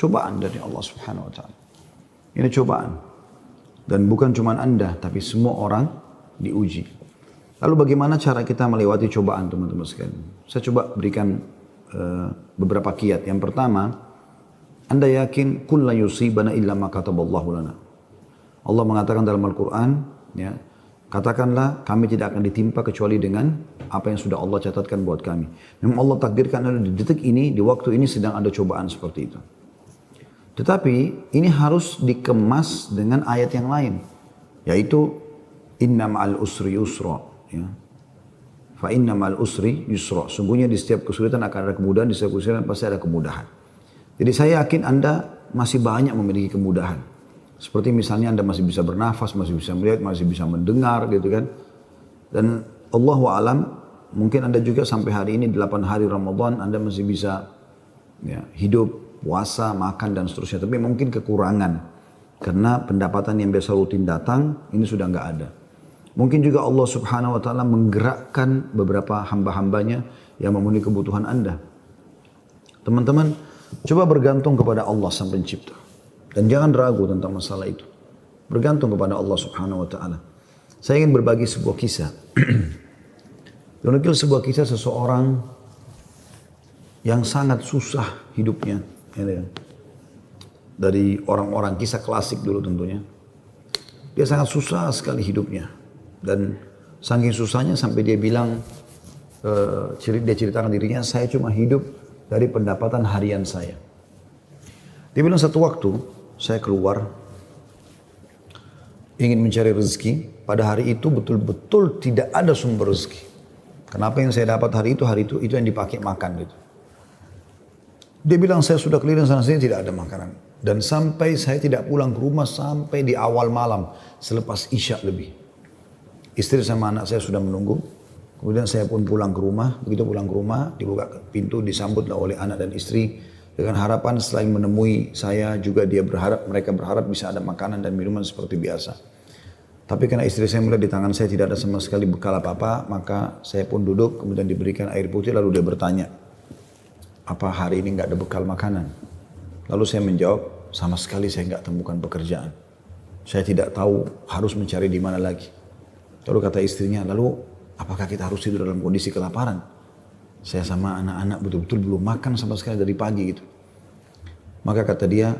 Cobaan dari Allah Subhanahu wa taala. Ini cobaan. Dan bukan cuma Anda, tapi semua orang diuji. Lalu bagaimana cara kita melewati cobaan, teman-teman sekalian? Saya coba berikan beberapa kiat. Yang pertama, Anda yakin kullu yusibana illa ma kataballahu lana. Allah mengatakan dalam Al-Quran, ya, katakanlah kami tidak akan ditimpa kecuali dengan apa yang sudah Allah catatkan buat kami. Memang Allah takdirkan ada di detik ini, di waktu ini sedang ada cobaan seperti itu. Tetapi ini harus dikemas dengan ayat yang lain, yaitu inna ma'al usri yusra, ya. Fa inna ma'al usri yusra. Sungguhnya di setiap kesulitan akan ada kemudahan, di setiap kesulitan pasti ada kemudahan. Jadi saya yakin Anda masih banyak memiliki kemudahan. Seperti misalnya Anda masih bisa bernafas, masih bisa melihat, masih bisa mendengar gitu kan. Dan Allahu alam, mungkin Anda juga sampai hari ini 8 hari Ramadan Anda masih bisa, ya, hidup, puasa, makan dan seterusnya. Tapi mungkin kekurangan karena pendapatan yang biasa rutin datang ini sudah nggak ada. Mungkin juga Allah Subhanahu wa taala menggerakkan beberapa hamba-hambanya yang memenuhi kebutuhan Anda. Teman-teman, coba bergantung kepada Allah Sang Pencipta. Dan jangan ragu tentang masalah itu. Bergantung kepada Allah Subhanahu wa taala. Saya ingin berbagi sebuah kisah. Menukil sebuah kisah seseorang yang sangat susah hidupnya. Dari orang-orang kisah klasik dulu tentunya. Dia sangat susah sekali hidupnya. Dan saking susahnya sampai dia bilang, dia ceritakan dirinya, saya cuma hidup dari pendapatan harian saya. Dia bilang satu waktu, saya keluar, ingin mencari rezeki. Pada hari itu betul-betul tidak ada sumber rezeki. Kenapa yang saya dapat hari itu yang dipakai makan gitu. Dia bilang saya sudah keliling sana sini tidak ada makanan. Dan sampai saya tidak pulang ke rumah sampai di awal malam selepas Isya lebih. Istri sama anak saya sudah menunggu. Kemudian saya pun pulang ke rumah. Begitu pulang ke rumah dibuka pintu disambutlah oleh anak dan istri. Dengan harapan selain menemui saya juga mereka berharap bisa ada makanan dan minuman seperti biasa. Tapi karena istri saya melihat di tangan saya tidak ada sama sekali bekal apa-apa. Maka saya pun duduk kemudian diberikan air putih lalu dia bertanya. Apa hari ini nggak ada bekal makanan? Lalu saya menjawab, sama sekali saya nggak temukan pekerjaan. Saya tidak tahu harus mencari di mana lagi. Lalu kata istrinya, lalu apakah kita harus tidur dalam kondisi kelaparan? Saya sama anak-anak betul-betul belum makan sama sekali dari pagi gitu. Maka kata dia,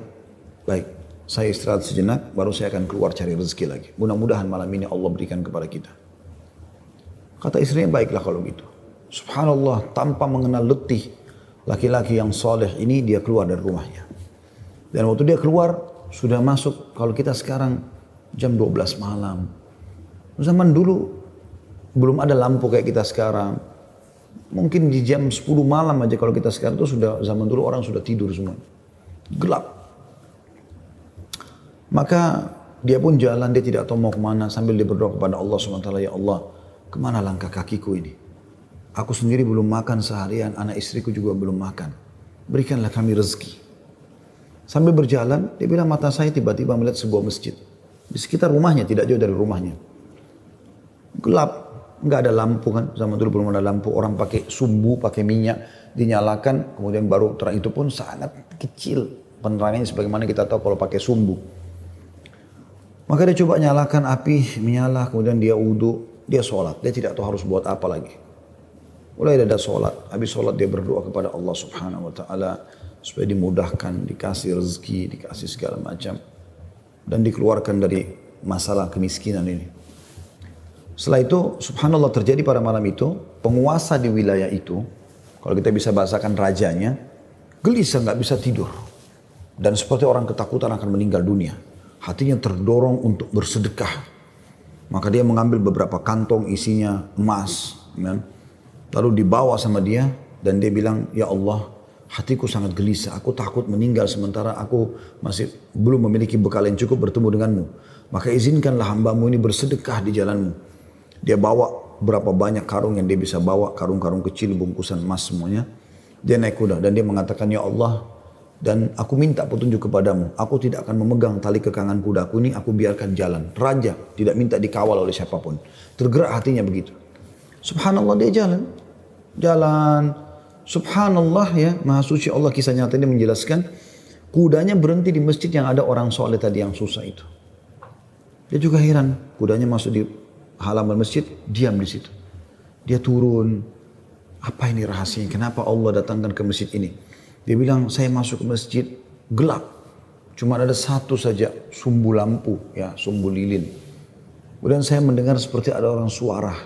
baik, saya istirahat sejenak, baru saya akan keluar cari rezeki lagi. Mudah-mudahan malam ini Allah berikan kepada kita. Kata istrinya, baiklah kalau gitu. Subhanallah, tanpa mengenal letih, laki-laki yang soleh ini dia keluar dari rumahnya. Dan waktu dia keluar sudah masuk kalau kita sekarang jam 12 malam. Zaman dulu belum ada lampu kayak kita sekarang. Mungkin di jam 10 malam aja kalau kita sekarang itu sudah zaman dulu orang sudah tidur semua. Gelap. Maka dia pun jalan, dia tidak tahu mau kemana sambil dia berdoa kepada Allah SWT. Ya Allah, kemana langkah kakiku ini? Aku sendiri belum makan seharian, anak istriku juga belum makan. Berikanlah kami rezeki. Sambil berjalan, dia bilang mata saya tiba-tiba melihat sebuah masjid. Di sekitar rumahnya, tidak jauh dari rumahnya. Gelap, nggak ada lampu kan. Zaman dulu belum ada lampu, orang pakai sumbu, pakai minyak, dinyalakan. Kemudian baru terang, itu pun sangat kecil penerangannya sebagaimana kita tahu kalau pakai sumbu. Maka dia coba nyalakan api, menyala, kemudian dia wudu, dia sholat. Dia tidak tahu harus buat apa lagi. Mulai ada sholat, habis sholat dia berdoa kepada Allah Subhanahu wa taala supaya dimudahkan, dikasih rezeki, dikasih segala macam dan dikeluarkan dari masalah kemiskinan ini. Setelah itu subhanallah terjadi pada malam itu, penguasa di wilayah itu, kalau kita bisa bahasakan rajanya, gelisah nggak bisa tidur dan seperti orang ketakutan akan meninggal dunia. Hatinya terdorong untuk bersedekah. Maka dia mengambil beberapa kantong isinya emas, kan? Lalu dibawa sama dia dan dia bilang, ya Allah, hatiku sangat gelisah. Aku takut meninggal sementara aku masih belum memiliki bekal yang cukup bertemu denganmu. Maka izinkanlah hambamu ini bersedekah di jalanmu. Dia bawa berapa banyak karung yang dia bisa bawa, karung-karung kecil, bungkusan emas semuanya. Dia naik kuda dan dia mengatakan, ya Allah, dan aku minta petunjuk kepadamu. Aku tidak akan memegang tali kekangan kudaku ini, aku biarkan jalan. Raja tidak minta dikawal oleh siapapun. Tergerak hatinya begitu. Subhanallah dia jalan. Subhanallah ya, Maha Suci Allah, kisah nyata ini menjelaskan Kudanya berhenti di masjid yang ada orang soleh tadi yang susah itu. Dia juga heran, kudanya masuk di halaman masjid, diam di situ. Dia turun, apa ini rahasianya? Kenapa Allah datangkan ke masjid ini? Dia bilang, saya masuk ke masjid gelap. Cuma ada satu saja sumbu lampu, ya, sumbu lilin. Kemudian saya mendengar seperti ada orang suara,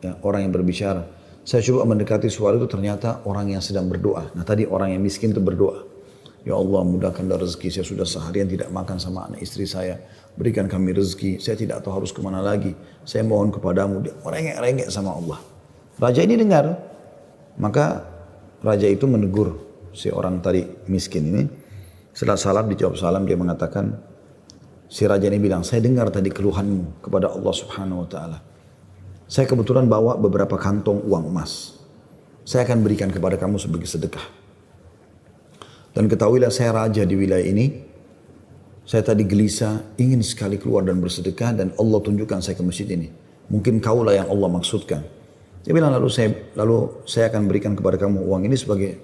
ya, orang yang berbicara. Saya coba mendekati suara itu, ternyata orang yang sedang berdoa. Nah tadi orang yang miskin itu berdoa. Ya Allah, mudahkanlah rezeki, saya sudah seharian tidak makan sama anak istri saya. Berikan kami rezeki, saya tidak tahu harus kemana lagi. Saya mohon kepadamu. Dia merengek-rengek sama Allah. Raja ini dengar, maka raja itu menegur si orang tadi miskin ini. Setelah salam, dijawab salam, dia mengatakan, si raja ini bilang, saya dengar tadi keluhanmu kepada Allah Subhanahu wa Ta'ala. Saya kebetulan bawa beberapa kantong uang emas. Saya akan berikan kepada kamu sebagai sedekah. Dan ketahuilah saya raja di wilayah ini. Saya tadi gelisah, ingin sekali keluar dan bersedekah, dan Allah tunjukkan saya ke masjid ini. Mungkin kaulah yang Allah maksudkan. Dia bilang, lalu saya akan berikan kepada kamu uang ini sebagai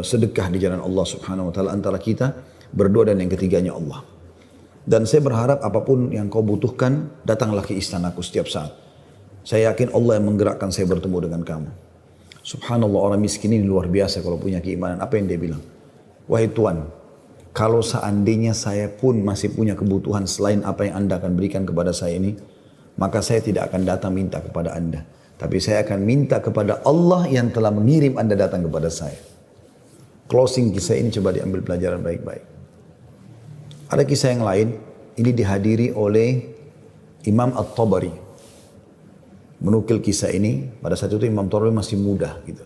sedekah di jalan Allah Subhanahu wa Ta'ala antara kita berdua dan yang ketiganya Allah. Dan saya berharap apapun yang kau butuhkan, datanglah ke istanaku setiap saat. Saya yakin Allah yang menggerakkan saya bertemu dengan kamu. Subhanallah, orang miskin ini luar biasa kalau punya keimanan. Apa yang dia bilang? Wahai Tuhan, kalau seandainya saya pun masih punya kebutuhan selain apa yang Anda akan berikan kepada saya ini, maka saya tidak akan datang minta kepada Anda. Tapi saya akan minta kepada Allah yang telah mengirim Anda datang kepada saya. Closing kisah ini coba diambil pelajaran baik-baik. Ada kisah yang lain, ini dihadiri oleh Imam At-Tabari. Menukil kisah ini, pada saat itu Imam Tabari masih muda gitu.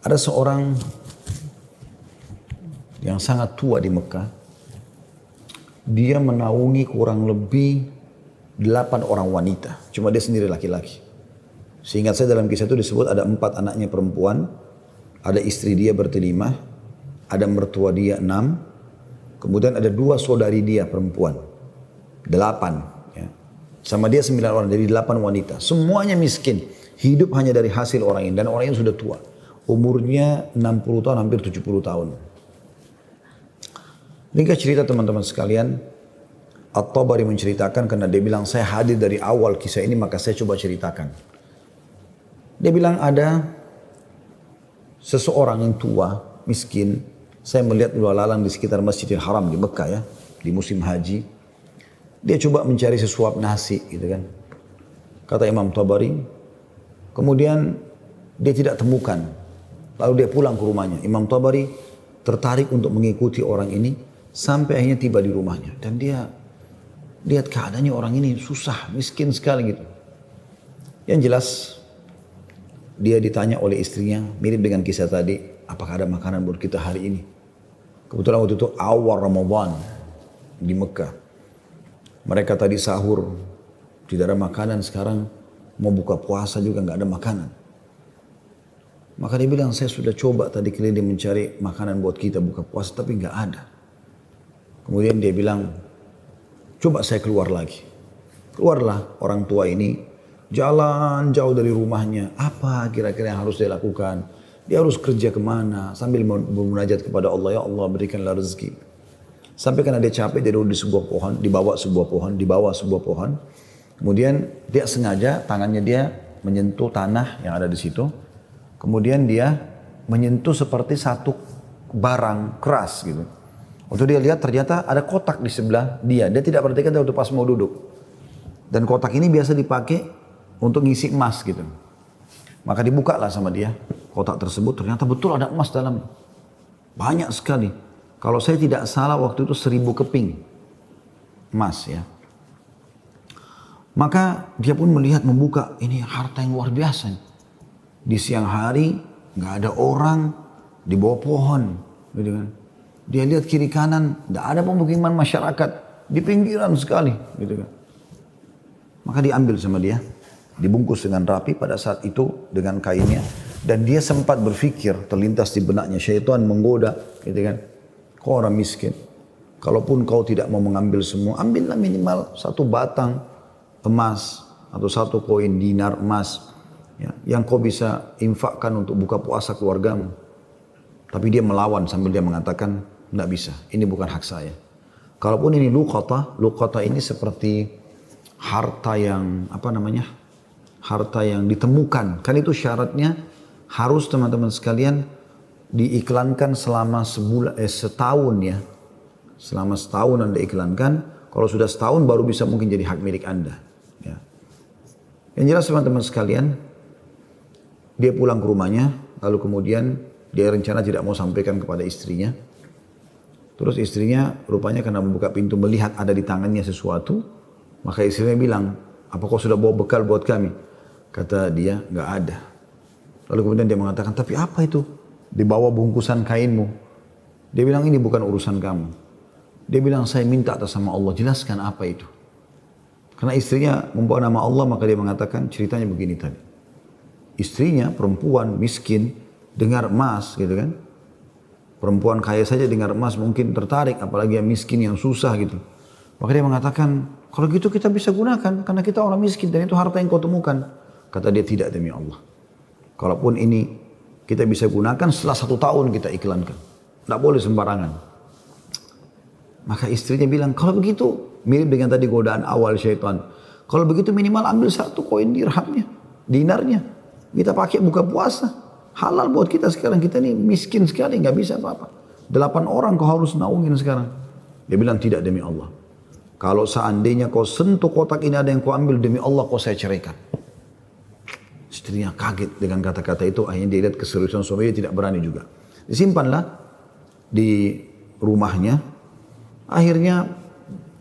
Ada seorang yang sangat tua di Mekah. Dia menaungi kurang lebih 8 orang wanita. Cuma dia sendiri laki-laki. Seingat saya dalam kisah itu disebut ada 4 anaknya perempuan. Ada istri dia bertelima. Ada mertua dia 6. Kemudian ada 2 saudari dia perempuan. 8. Sama dia 9 orang, jadi 8 wanita. Semuanya miskin. Hidup hanya dari hasil orang ini. Dan orang ini sudah tua. Umurnya 60 tahun, hampir 70 tahun. Ringkas cerita teman-teman sekalian. At-Tabari menceritakan karena dia bilang, saya hadir dari awal kisah ini, maka saya coba ceritakan. Dia bilang ada seseorang yang tua, miskin. Saya melihat lalu lalang di sekitar Masjidil Haram di Mekah ya. Di musim haji. Dia coba mencari sesuap nasi gitu kan. Kata Imam Tabari. Kemudian dia tidak temukan. Lalu dia pulang ke rumahnya. Imam Tabari tertarik untuk mengikuti orang ini. Sampai akhirnya tiba di rumahnya. Dan dia lihat keadaannya orang ini susah, miskin sekali gitu. Yang jelas dia ditanya oleh istrinya. Mirip dengan kisah tadi. Apakah ada makanan buat kita hari ini? Kebetulan waktu itu awal Ramadan di Mekah. Mereka tadi sahur, tidak ada makanan, sekarang mau buka puasa juga nggak ada makanan. Maka dia bilang, saya sudah coba tadi keliling mencari makanan buat kita buka puasa, tapi nggak ada. Kemudian dia bilang, coba saya keluar lagi. Keluarlah orang tua ini, jalan jauh dari rumahnya. Apa kira-kira yang harus dia lakukan? Dia harus kerja kemana? Sambil bermunajat kepada Allah, ya Allah berikanlah rezeki. Sampai karena dia capek, dia duduk di sebuah pohon, dibawa sebuah pohon. Kemudian dia sengaja tangannya dia menyentuh tanah yang ada di situ. Kemudian dia menyentuh seperti satu barang keras gitu. Waktu dia lihat ternyata ada kotak di sebelah dia. Dia tidak perhatikan waktu pas mau duduk. Dan kotak ini biasa dipakai untuk ngisi emas gitu. Maka dibuka lah sama dia. Kotak tersebut ternyata betul ada emas dalam. Banyak sekali. Kalau saya tidak salah waktu itu 1000 keping emas ya. Maka dia pun melihat membuka, ini harta yang luar biasa. Di siang hari nggak ada orang di bawah pohon, gitu kan. Dia lihat kiri kanan, nggak ada pemukiman masyarakat di pinggiran sekali, gitu kan. Maka diambil sama dia, dibungkus dengan rapi pada saat itu dengan kainnya, dan dia sempat berpikir terlintas di benaknya syaitan menggoda, gitu kan. Kau orang miskin, kalaupun kau tidak mau mengambil semua, ambillah minimal 1 batang emas atau 1 koin dinar emas ya, yang kau bisa infakkan untuk buka puasa keluargamu. Tapi dia melawan sambil dia mengatakan, tidak bisa, ini bukan hak saya. Kalaupun ini luqata ini seperti harta yang harta yang ditemukan. Kan itu syaratnya harus teman-teman sekalian diiklankan selama setahun ya. Selama setahun Anda iklankan, kalau sudah setahun baru bisa mungkin jadi hak milik Anda. Ya. Yang jelas teman-teman sekalian, dia pulang ke rumahnya, lalu kemudian dia rencana tidak mau sampaikan kepada istrinya. Terus istrinya rupanya karena membuka pintu melihat ada di tangannya sesuatu, maka istrinya bilang, apa kau sudah bawa bekal buat kami? Kata dia, nggak ada. Lalu kemudian dia mengatakan, tapi apa itu? Di bawah bungkusan kainmu. Dia bilang, ini bukan urusan kamu. Dia bilang, saya minta atas nama Allah, jelaskan apa itu. Karena istrinya membawa nama Allah, maka dia mengatakan, ceritanya begini tadi. Istrinya, perempuan, miskin, dengar emas gitu kan. Perempuan kaya saja dengar emas mungkin tertarik, apalagi yang miskin, yang susah gitu. Maka dia mengatakan, kalau gitu kita bisa gunakan, karena kita orang miskin dan itu harta yang kau temukan. Kata dia, tidak demi Allah. Kalaupun ini kita bisa gunakan setelah 1 tahun kita iklankan. Tidak boleh sembarangan. Maka istrinya bilang, kalau begitu, mirip dengan tadi godaan awal syaitan. Kalau begitu minimal ambil 1 koin dinarnya. Kita pakai buka puasa. Halal buat kita sekarang, kita ini miskin sekali, nggak bisa apa-apa. 8 orang kau harus naungin sekarang. Dia bilang, tidak demi Allah. Kalau seandainya kau sentuh kotak ini ada yang kau ambil, demi Allah kau saya ceraikan. Istrinya kaget dengan kata-kata itu, akhirnya dia lihat keseriusan suaminya, tidak berani juga. Disimpanlah di rumahnya. Akhirnya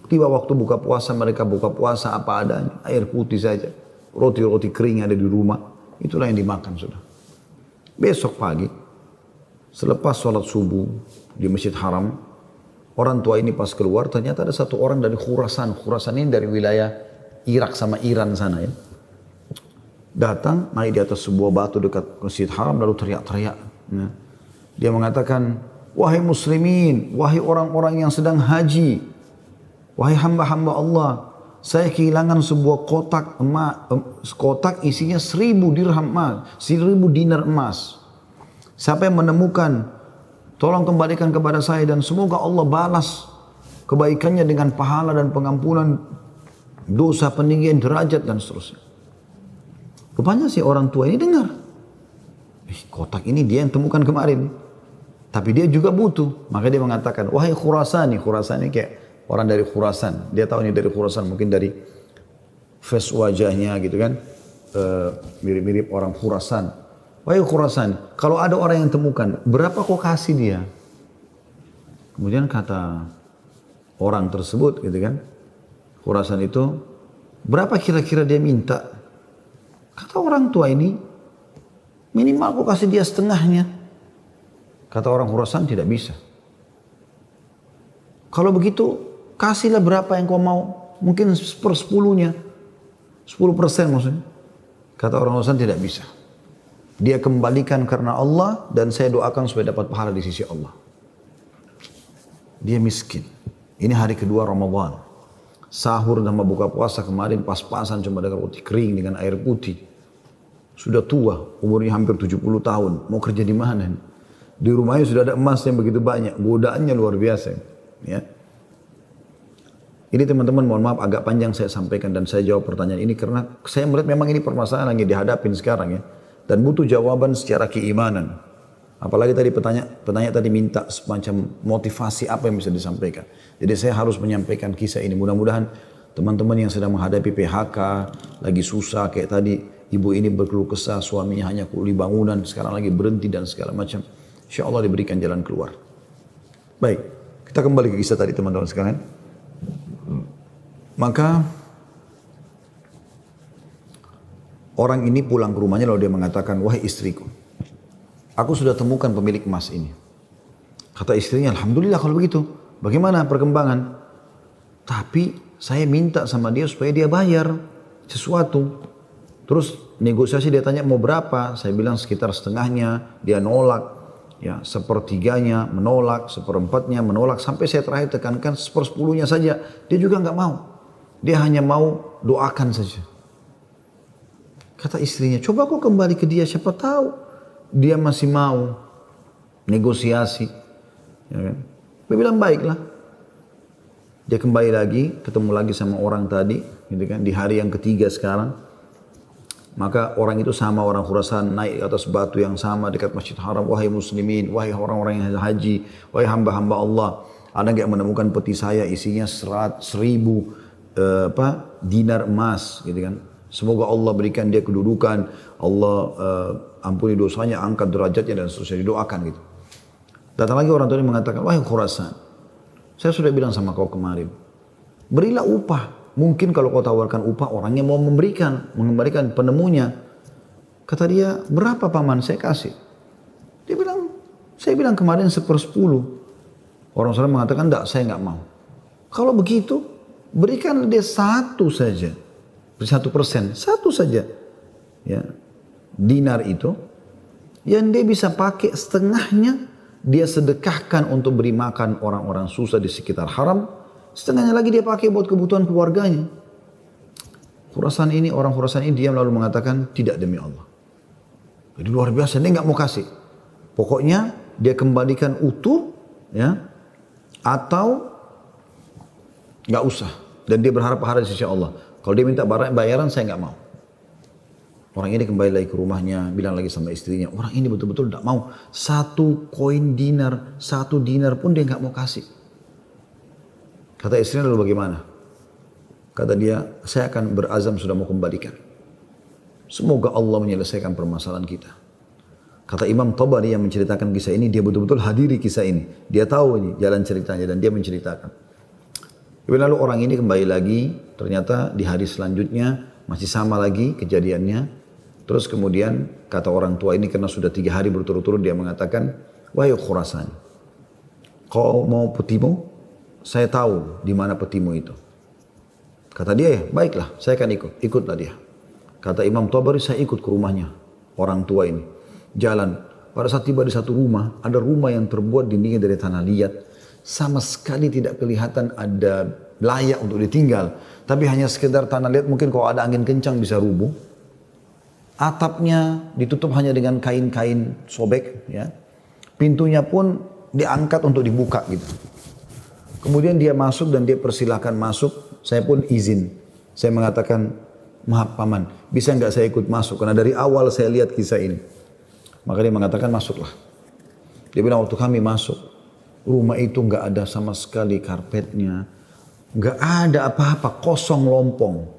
tiba waktu buka puasa, mereka buka puasa apa adanya, air putih saja. Roti-roti kering ada di rumah, itulah yang dimakan sudah. Besok pagi, selepas sholat subuh di Masjid Haram, orang tua ini pas keluar, ternyata ada 1 orang dari Khurasan. Khurasan ini dari wilayah Irak sama Iran sana ya. Datang, naik di atas sebuah batu dekat Masjid Haram, lalu teriak-teriak. Ya. Dia mengatakan, wahai muslimin, wahai orang-orang yang sedang haji, wahai hamba-hamba Allah, saya kehilangan sebuah kotak isinya 1000 dirham emas, 1000 dinar emas. Siapa yang menemukan, tolong kembalikan kepada saya dan semoga Allah balas kebaikannya dengan pahala dan pengampunan dosa, peninggian derajat dan seterusnya. Rupanya si orang tua ini dengar, kotak ini dia yang temukan kemarin, tapi dia juga butuh. Maka dia mengatakan, wahai Khurasani, Khurasani kayak orang dari Khurasan, dia tahu ini dari Khurasan, mungkin dari face wajahnya gitu kan, mirip-mirip orang Khurasan. Wahai Khurasan, kalau ada orang yang temukan, berapa kau kasih dia? Kemudian kata orang tersebut gitu kan, Khurasan itu, berapa kira-kira dia minta? Kata orang tua ini, minimal kau kasih dia setengahnya. Kata orang Khurasan, tidak bisa. Kalau begitu, kasihlah berapa yang kau mau. Mungkin 1/10-nya. 10% maksudnya. Kata orang Khurasan, tidak bisa. Dia kembalikan karena Allah dan saya doakan supaya dapat pahala di sisi Allah. Dia miskin. Ini hari kedua Ramadan. Sahur dan buka puasa kemarin pas-pasan cuma dengan roti kering dengan air putih. Sudah tua, umurnya hampir 70 tahun. Mau kerja di mana? Di rumahnya sudah ada emas yang begitu banyak. Godaannya luar biasa. Ya. Ini teman-teman mohon maaf agak panjang saya sampaikan dan saya jawab pertanyaan ini karena saya melihat memang ini permasalahan yang dihadapin sekarang ya. Dan butuh jawaban secara keimanan. Apalagi tadi penanya tadi minta semacam motivasi apa yang bisa disampaikan. Jadi saya harus menyampaikan kisah ini. Mudah-mudahan teman-teman yang sedang menghadapi PHK, lagi susah kayak tadi ibu ini berkeluh kesah, suaminya hanya kuli bangunan, sekarang lagi berhenti dan segala macam. Insya Allah diberikan jalan keluar. Baik, kita kembali ke kisah tadi teman-teman sekalian. Maka orang ini pulang ke rumahnya lalu dia mengatakan, wahai istriku, aku sudah temukan pemilik emas ini. Kata istrinya, alhamdulillah kalau begitu. Bagaimana perkembangan? Tapi saya minta sama dia supaya dia bayar sesuatu. Terus negosiasi dia tanya mau berapa? Saya bilang sekitar setengahnya. Dia nolak. Ya, 1/3-nya menolak, 1/4-nya menolak. Sampai saya terakhir tekankan 1/10-nya saja. Dia juga nggak mau. Dia hanya mau doakan saja. Kata istrinya, coba kau kembali ke dia, siapa tahu dia masih mau. negosiasi. Ya kan? Dia bilang baiklah. Dia kembali lagi, ketemu lagi sama orang tadi, gitu kan, di hari yang ketiga sekarang. Maka orang itu sama, orang Khurasan naik ke atas batu yang sama dekat Masjid Haram. Wahai muslimin, wahai orang-orang yang haji, wahai hamba-hamba Allah. Ada nggak menemukan peti saya isinya 1.000 dinar emas, gitu kan. Semoga Allah berikan dia kedudukan, Allah ampuni dosanya, angkat derajatnya dan seterusnya, didoakan gitu. Datang lagi orang tua ini mengatakan, wahai Khurasan, saya sudah bilang sama kau kemarin, berilah upah. Mungkin kalau kau tawarkan upah, orangnya mau mengembalikan penemunya. Kata dia, berapa paman saya kasih? Dia bilang, saya bilang kemarin 1/10. Orang sana mengatakan, enggak, saya enggak mau. Kalau begitu, berikan dia 1 saja. 1%, 1 saja. Ya, dinar itu, yang dia bisa pakai setengahnya, dia sedekahkan untuk beri makan orang-orang susah di sekitar haram, setengahnya lagi dia pakai buat kebutuhan keluarganya. Orang Khurasan ini diam lalu mengatakan, tidak demi Allah. Jadi luar biasa, dia nggak mau kasih. Pokoknya dia kembalikan utuh, ya, atau nggak usah. Dan dia berharap pahala di sisi Allah. Kalau dia minta bayaran, saya nggak mau. Orang ini kembali lagi ke rumahnya, bilang lagi sama istrinya, orang ini betul-betul tidak mau. 1 koin dinar, 1 dinar pun dia nggak mau kasih. Kata istrinya, lalu bagaimana? Kata dia, saya akan berazam sudah mau kembalikan. Semoga Allah menyelesaikan permasalahan kita. Kata Imam Tabari yang menceritakan kisah ini, dia betul-betul hadiri kisah ini. Dia tahu ini jalan ceritanya dan dia menceritakan. Lalu orang ini kembali lagi, ternyata di hari selanjutnya masih sama lagi kejadiannya. Terus kemudian kata orang tua ini karena sudah 3 hari berturut-turut dia mengatakan, wahai Khurasan, kau mau petimu? Saya tahu di mana petimu itu. Kata dia, ya baiklah, saya akan ikut. Ikutlah dia. Kata Imam Tabari, saya ikut ke rumahnya orang tua ini. Jalan. Pada saat tiba di satu rumah, ada rumah yang terbuat dindingnya dari tanah liat. Sama sekali tidak kelihatan ada layak untuk ditinggal. Tapi hanya sekedar tanah liat, mungkin kalau ada angin kencang bisa rubuh. Atapnya ditutup hanya dengan kain-kain sobek, ya. Pintunya pun diangkat untuk dibuka gitu. Kemudian dia masuk dan dia persilahkan masuk. Saya pun izin. Saya mengatakan, maaf paman, bisa nggak saya ikut masuk? Karena dari awal saya lihat kisah ini. Maka dia mengatakan masuklah. Dia bilang waktu kami masuk, rumah itu nggak ada sama sekali karpetnya, nggak ada apa-apa, kosong lompong.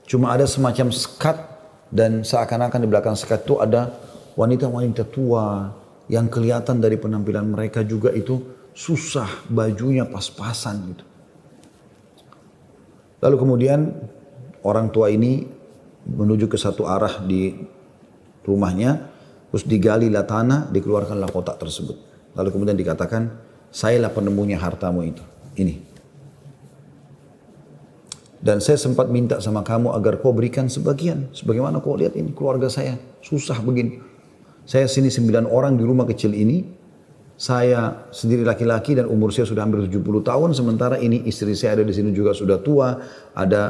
Cuma ada semacam sekat. Dan seakan-akan di belakang sekat itu ada wanita-wanita tua yang kelihatan dari penampilan mereka juga itu susah, bajunya pas-pasan gitu. Lalu kemudian orang tua ini menuju ke satu arah di rumahnya, terus digalilah tanah, dikeluarkanlah kotak tersebut. Lalu kemudian dikatakan, sayalah penemunya hartamu itu, ini. Dan saya sempat minta sama kamu agar kau berikan sebagian. Sebagaimana kau lihat ini keluarga saya susah begini. Saya sini 9 orang di rumah kecil ini. Saya sendiri laki-laki dan umur saya sudah hampir 70 tahun. Sementara ini istri saya ada di sini juga sudah tua. Ada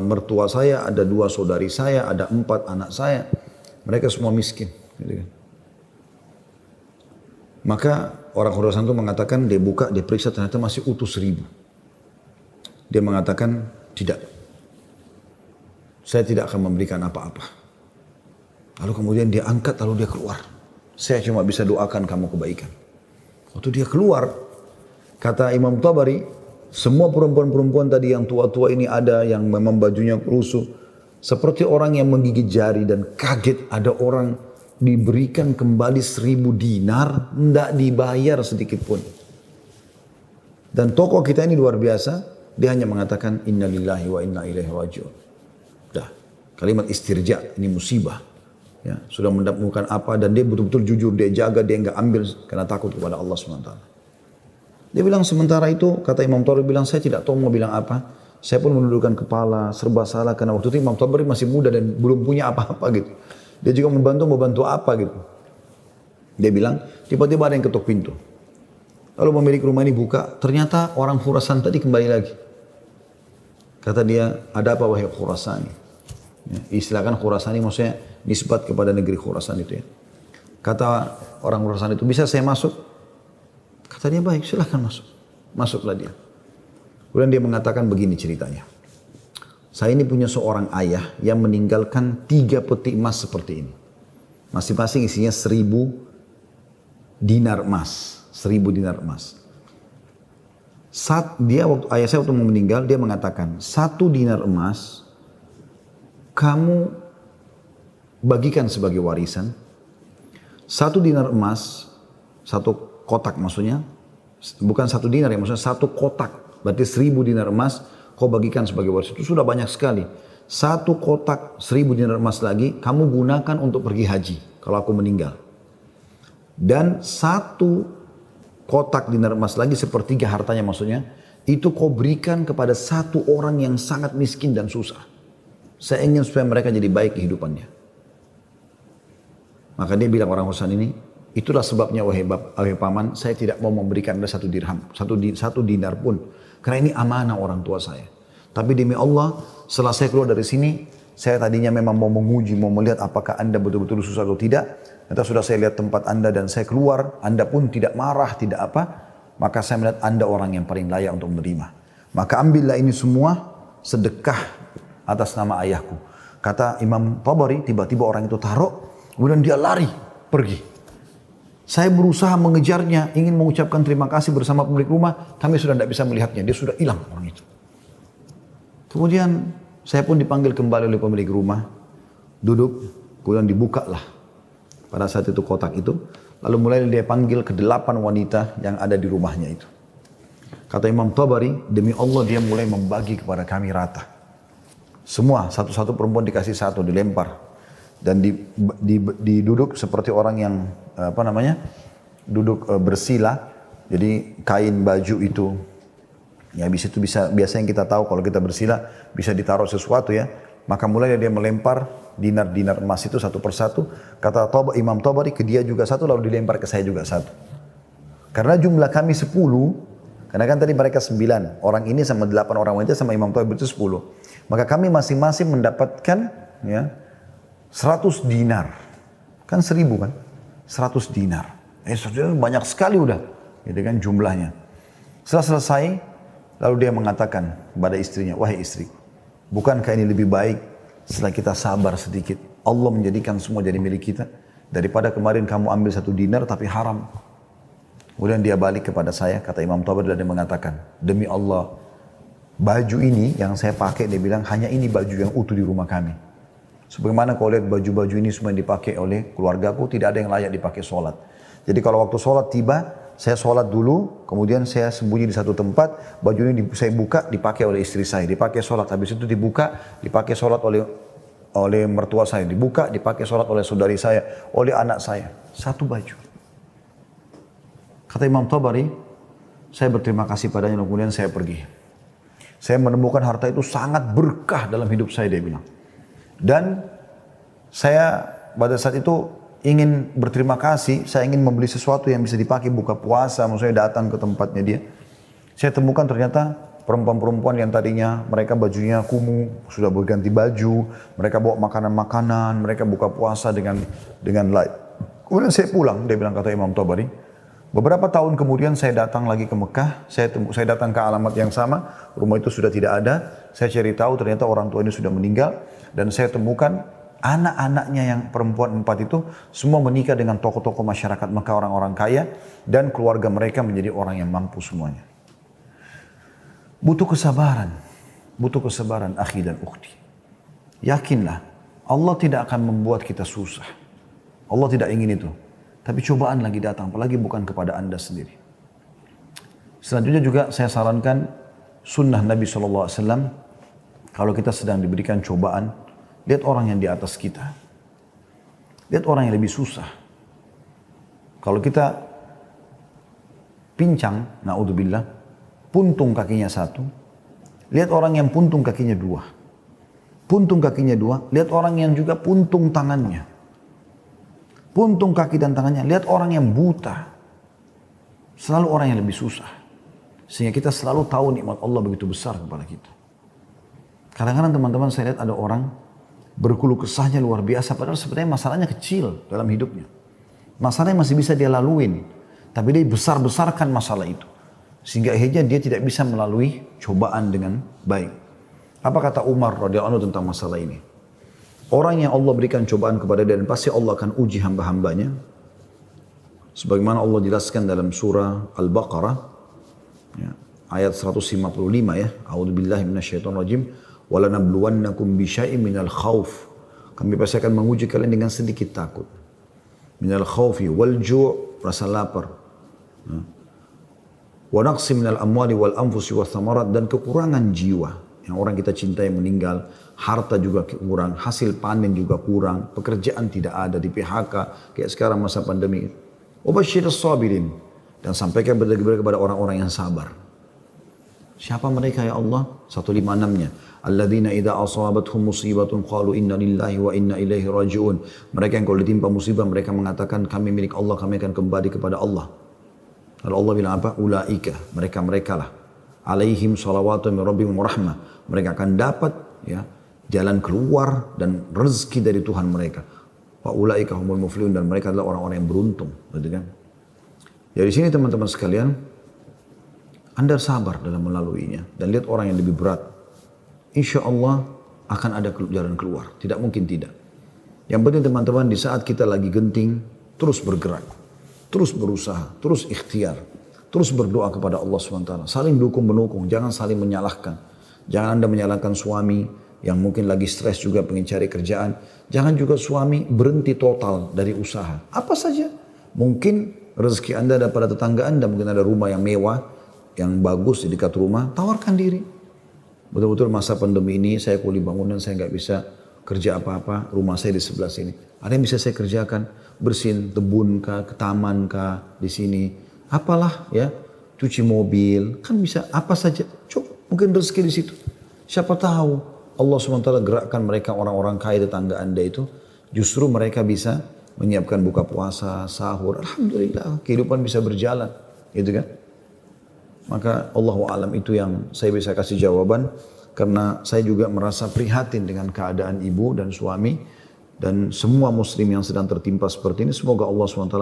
mertua saya, ada 2 saudari saya, ada 4 anak saya. Mereka semua miskin. Gitu kan. Maka orang Khurasan itu mengatakan, dia buka, dia periksa ternyata masih utuh 1.000. Dia mengatakan, tidak, saya tidak akan memberikan apa-apa. Lalu kemudian dia angkat, lalu dia keluar. Saya cuma bisa doakan kamu kebaikan. Waktu dia keluar, kata Imam Tabari, semua perempuan-perempuan tadi yang tua-tua ini ada, yang memang bajunya lusuh, seperti orang yang menggigit jari dan kaget ada orang diberikan kembali 1.000 dinar, tidak dibayar sedikit pun. Dan tokoh kita ini luar biasa. Dia hanya mengatakan inna lillahi wa inna ilaihi raji'un. Dah, kalimat istirja ini musibah. Ya, sudah menemukan apa dan dia betul-betul jujur, dia jaga, dia enggak ambil karena takut kepada Allah SWT. Dia bilang sementara itu, kata Imam Tabari bilang, saya tidak tahu mau bilang apa. Saya pun menundukkan kepala, serba salah karena waktu itu Imam Tabari masih muda dan belum punya apa-apa gitu. Dia juga membantu apa gitu. Dia bilang, tiba-tiba ada yang ketuk pintu. Lalu pemilik rumah ini buka, ternyata orang Khurasan tadi kembali lagi. Kata dia, ada apa wahai Khurasani? Ya, istilahkan Khurasani maksudnya nisbat kepada negeri Khurasan itu ya. Kata orang urusan itu, bisa saya masuk? Kata dia, baik, silahkan masuk. Masuklah dia. Kemudian dia mengatakan begini ceritanya. Saya ini punya seorang ayah yang meninggalkan 3 peti emas seperti ini. Masing-masing isinya 1000 dinar emas. 1000 dinar emas. Ayah saya waktu mau meninggal, dia mengatakan, 1 dinar emas kamu bagikan sebagai warisan. 1 dinar emas, 1 kotak maksudnya, bukan 1 dinar ya, maksudnya 1 kotak, berarti 1000 dinar emas, kau bagikan sebagai warisan. Itu sudah banyak sekali. 1 kotak 1000 dinar emas lagi, kamu gunakan untuk pergi haji, kalau aku meninggal. Dan 1 kotak dinar emas lagi, sepertiga hartanya maksudnya, itu kau berikan kepada 1 orang yang sangat miskin dan susah. Saya ingin supaya mereka jadi baik kehidupannya. Maka dia bilang orang urusan ini, itulah sebabnya wahai paman, saya tidak mau memberikan Anda 1 dirham, 1 dinar pun. Karena ini amanah orang tua saya. Tapi demi Allah, setelah saya keluar dari sini, saya tadinya memang mau menguji, mau melihat apakah Anda betul-betul susah atau tidak. Ternyata sudah saya lihat tempat Anda dan saya keluar, Anda pun tidak marah, tidak apa. Maka saya melihat Anda orang yang paling layak untuk menerima. Maka ambillah ini semua sedekah atas nama ayahku. Kata Imam Tabari, tiba-tiba orang itu taruh, kemudian dia lari, pergi. Saya berusaha mengejarnya, ingin mengucapkan terima kasih bersama pemilik rumah, kami sudah tidak bisa melihatnya, dia sudah hilang orang itu. Kemudian saya pun dipanggil kembali oleh pemilik rumah, duduk, kemudian dibukalah pada saat itu kotak itu, lalu mulai dia panggil ke-8 wanita yang ada di rumahnya itu. Kata Imam Tabari, demi Allah dia mulai membagi kepada kami rata. Semua, satu-satu perempuan dikasih 1, dilempar. Dan diduduk seperti orang yang duduk bersila. Jadi kain baju itu, ya biasa yang kita tahu kalau kita bersila bisa ditaruh sesuatu ya. Maka mulai dia melempar dinar-dinar emas itu satu persatu. Kata Imam Tabari, ke dia juga 1, lalu dilempar ke saya juga 1. Karena jumlah kami 10, karena kan tadi mereka 9, orang ini sama 8 orang wanita sama Imam Tabari itu 10. Maka kami masing-masing mendapatkan ya 100 dinar. Kan 1000 kan? 100 dinar. 100 dinar banyak sekali udah. Gitu kan jumlahnya. Setelah selesai, lalu dia mengatakan kepada istrinya, wahai istri, bukankah ini lebih baik setelah kita sabar sedikit, Allah menjadikan semua jadi milik kita, daripada kemarin kamu ambil 1 dinar tapi haram. Kemudian dia balik kepada saya, kata Imam Tabari, dan dia mengatakan, demi Allah, baju ini yang saya pakai, dia bilang, hanya ini baju yang utuh di rumah kami. Sebagaimana kau lihat baju-baju ini semua yang dipakai oleh keluargaku, tidak ada yang layak dipakai sholat. Jadi kalau waktu sholat tiba, saya sholat dulu, kemudian saya sembunyi di satu tempat, baju ini saya buka, dipakai oleh istri saya, dipakai sholat. Habis itu dibuka, dipakai sholat oleh mertua saya, dibuka, dipakai sholat oleh saudari saya, oleh anak saya. 1 baju. Kata Imam Tabari, saya berterima kasih padanya, kemudian saya pergi. Saya menemukan harta itu sangat berkah dalam hidup saya, dia bilang. Dan saya pada saat itu ingin berterima kasih, saya ingin membeli sesuatu yang bisa dipakai buka puasa, maksudnya datang ke tempatnya dia. Saya temukan ternyata perempuan-perempuan yang tadinya mereka bajunya kumuh, sudah berganti baju, mereka bawa makanan-makanan, mereka buka puasa dengan light. Kemudian saya pulang, dia bilang, kata Imam Tabari. Beberapa tahun kemudian saya datang lagi ke Mekah, saya datang ke alamat yang sama, rumah itu sudah tidak ada, saya cari tahu ternyata orang tua ini sudah meninggal, dan saya temukan anak-anaknya yang perempuan 4 itu semua menikah dengan tokoh-tokoh masyarakat Mekah, orang-orang kaya, dan keluarga mereka menjadi orang yang mampu semuanya. Butuh kesabaran akhi dan ukhti. Yakinlah, Allah tidak akan membuat kita susah. Allah tidak ingin itu. Tapi cobaan lagi datang, apalagi bukan kepada Anda sendiri. Selanjutnya juga saya sarankan sunnah Nabi SAW, kalau kita sedang diberikan cobaan, lihat orang yang di atas kita. Lihat orang yang lebih susah. Kalau kita pincang, na'udzubillah, puntung kakinya 1, lihat orang yang puntung kakinya 2. Puntung kakinya 2, lihat orang yang juga puntung tangannya. Puntung kaki dan tangannya, lihat orang yang buta. Selalu orang yang lebih susah. Sehingga kita selalu tahu nikmat Allah begitu besar kepada kita. Kadang-kadang teman-teman saya lihat ada orang berkeluh kesahnya luar biasa, padahal sebenarnya masalahnya kecil dalam hidupnya. Masalahnya masih bisa dia laluin. Tapi dia besar-besarkan masalah itu. Sehingga akhirnya dia tidak bisa melalui cobaan dengan baik. Apa kata Umar radhiyallahu anhu tentang masalah ini? Orang yang Allah berikan cobaan kepada dia dan pasti Allah akan uji hamba-hambanya. Sebagaimana Allah jelaskan dalam surah Al-Baqarah. Ya, ayat 155 ya. A'udzubillahi minasyaitonirrajim. Walanabluwannakum bisyai'in minal khauf. Kami pasti akan menguji kalian dengan sedikit takut. Minal khaufi wal ju', rasa lapar. Wa naqsi minal amwali wal anfusi wath thamarat, dan kekurangan jiwa. Yang orang kita cintai meninggal, harta juga kurang, hasil panen juga kurang, pekerjaan tidak ada, di PHK kayak sekarang masa pandemi. Wa basyirus sabirin, dan sampaikan berita gembira kepada orang-orang yang sabar. Siapa mereka ya Allah? 156-nya. Alladzina idza asabathum musibatun qalu inna lillahi wa inna ilaihi raji'un. Mereka yang kalau ditimpa musibah mereka mengatakan kami milik Allah, kami akan kembali kepada Allah. Lalu Allah bilang apa? Ulaika, mereka lah. Alaihim salawatu min rabbihim wa rahmah. Mereka akan dapat ya jalan keluar dan rezeki dari Tuhan mereka. Wa ulaika humul muflihun, dan mereka adalah orang-orang yang beruntung, gitu kan? Jadi sini teman-teman sekalian, Anda sabar dalam melaluinya dan lihat orang yang lebih berat. Insya Allah akan ada jalan keluar. Tidak mungkin tidak. Yang penting teman-teman, di saat kita lagi genting, terus bergerak. Terus berusaha, terus ikhtiar. Terus berdoa kepada Allah SWT. Saling dukung-menukung, jangan saling menyalahkan. Jangan Anda menyalahkan suami yang mungkin lagi stres juga pengen cari kerjaan. Jangan juga suami berhenti total dari usaha. Apa saja. Mungkin rezeki Anda ada pada tetangga Anda, mungkin ada rumah yang mewah, yang bagus di dekat rumah, tawarkan diri. Betul-betul masa pandemi ini saya kuli bangunan, saya nggak bisa kerja apa-apa, rumah saya di sebelah sini. Ada yang bisa saya kerjakan, bersihin kebun kah, ke taman kah, di sini. Apalah ya, cuci mobil, kan bisa apa saja. Coba, mungkin rezeki di situ. Siapa tahu Allah SWT gerakkan mereka orang-orang kaya tetangga Anda itu, justru mereka bisa menyiapkan buka puasa, sahur. Alhamdulillah, kehidupan bisa berjalan, gitu kan? Maka Allahu a'lam itu yang saya bisa kasih jawaban, karena saya juga merasa prihatin dengan keadaan ibu dan suami dan semua muslim yang sedang tertimpa seperti ini. Semoga Allah SWT